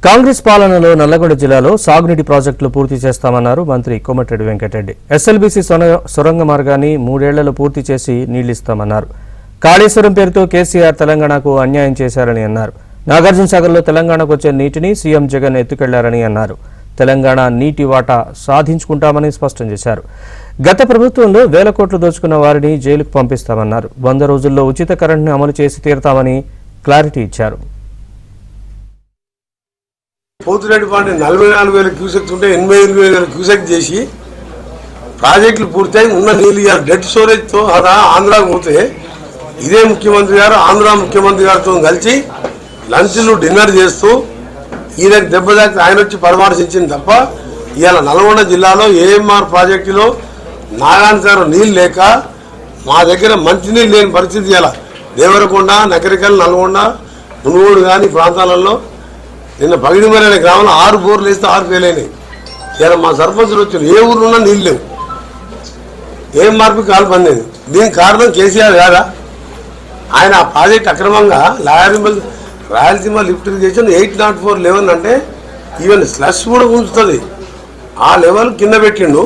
కాంగ్రెస్ పాలనలో నల్లగొండ జిల్లాలో సాగునీటి ప్రాజెక్టులు పూర్తి చేస్తామన్నారు మంత్రి కోమటిరెడ్డి వెంకటరెడ్డి. ఎస్ఎల్బీసీ సొరంగ మార్గాన్ని 3 ఏళ్లలో పూర్తి చేసి నీళ్లిస్తామన్నారు. కాళేశ్వరం పేరుతో కేసీఆర్ తెలంగాణకు అన్యాయం చేశారని అన్నారు. నాగార్జునసాగర్లో తెలంగాణకు వచ్చే నీటిని సీఎం జగన్ ఎత్తుకెళ్లారని అన్నారు. తెలంగాణ నీటి వాటా సాధించుకుంటామని స్పష్టం చేశారు. గత ప్రభుత్వంలో వేల కోట్లు దోచుకున్న వారిని జైలుకు పంపిస్తామన్నారు. 100 రోజుల్లో ఉచిత కరెంట్ను అమలు చేసి తీరతామని క్లారిటీ ఇచ్చారు. పోతురెడ్డి పాండే 44,000 క్యూసెక్స్ ఉంటే 88,000 క్యూసెక్ చేసి ప్రాజెక్టులు పూర్తయి ఉన్న నీళ్ళు డెడ్ స్టోరేజ్తో అలా ఆంధ్రాకు పోతే ఇదే ముఖ్యమంత్రి గారు ఆంధ్ర ముఖ్యమంత్రి గారితో కలిసి లంచ్లు డిన్నర్ చేస్తూ ఈయనకు దెబ్బదాకి ఆయన వచ్చి పరామర్శించింది తప్ప ఇవాళ నల్గొండ జిల్లాలో ఏఎంఆర్ ప్రాజెక్టులో నాగార్జున నీళ్ళు లేక మా దగ్గర మంచినీళ్ళు లేని పరిస్థితి ఇలా దేవరకొండ నకరికల్ నల్గొండ మునుగోడు కానీ ప్రాంతాలలో నిన్న పగిడిమరి అనే గ్రామంలో 6 బోర్లు వేస్తే 6 ఫెయిల్ అయినాయి. ఇలా మా సర్పంచులు వచ్చారు, ఏ ఊరున్నా నీళ్ళు లేవు, ఏం మార్పు కాలు పందేది. దీనికి కారణం కేసీఆర్ కాదా? ఆయన ఆ ప్రాజెక్ట్ అక్రమంగా రాయలసీమ లిఫ్ట్ ఇరిగేషన్ 804 లెవెల్ అంటే ఈవెన్ స్లష్ కూడా ఉంచుతుంది, ఆ లెవెల్ కింద పెట్టిండు.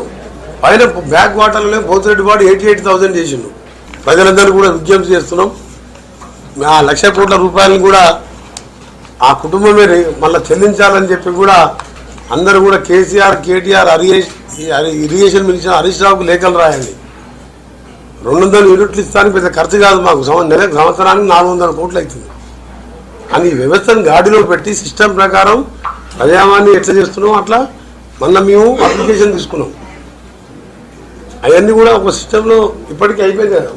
పైన బ్యాక్ వాటర్లోనే పోతిరెడ్డి పాడు 88,000 చేసిండు. ప్రజలందరూ కూడా విజ్ఞప్తి చేస్తున్నాం, ఆ 1,00,000 కోట్ల రూపాయలను కూడా ఆ కుటుంబమే మళ్ళీ చెల్లించాలని చెప్పి కూడా అందరూ కూడా కేసీఆర్ కేటీఆర్ ఇరిగేషన్ మినిస్టర్ హరీష్ రావుకు లేఖలు రాయండి. 200 యూనిట్లు ఇస్తానికి పెద్ద ఖర్చు కాదు, మాకు సంవత్సరానికి 400 కోట్లు అవుతుంది. అని ఈ వ్యవస్థను గాడిలో పెట్టి సిస్టమ్ ప్రకారం ప్రజామాన్ని ఎట్లా చేస్తున్నాం అట్లా మొన్న మేము అప్లికేషన్ తీసుకున్నాం. అవన్నీ కూడా ఒక సిస్టంలో ఇప్పటికీ అయిపోయింది కదా.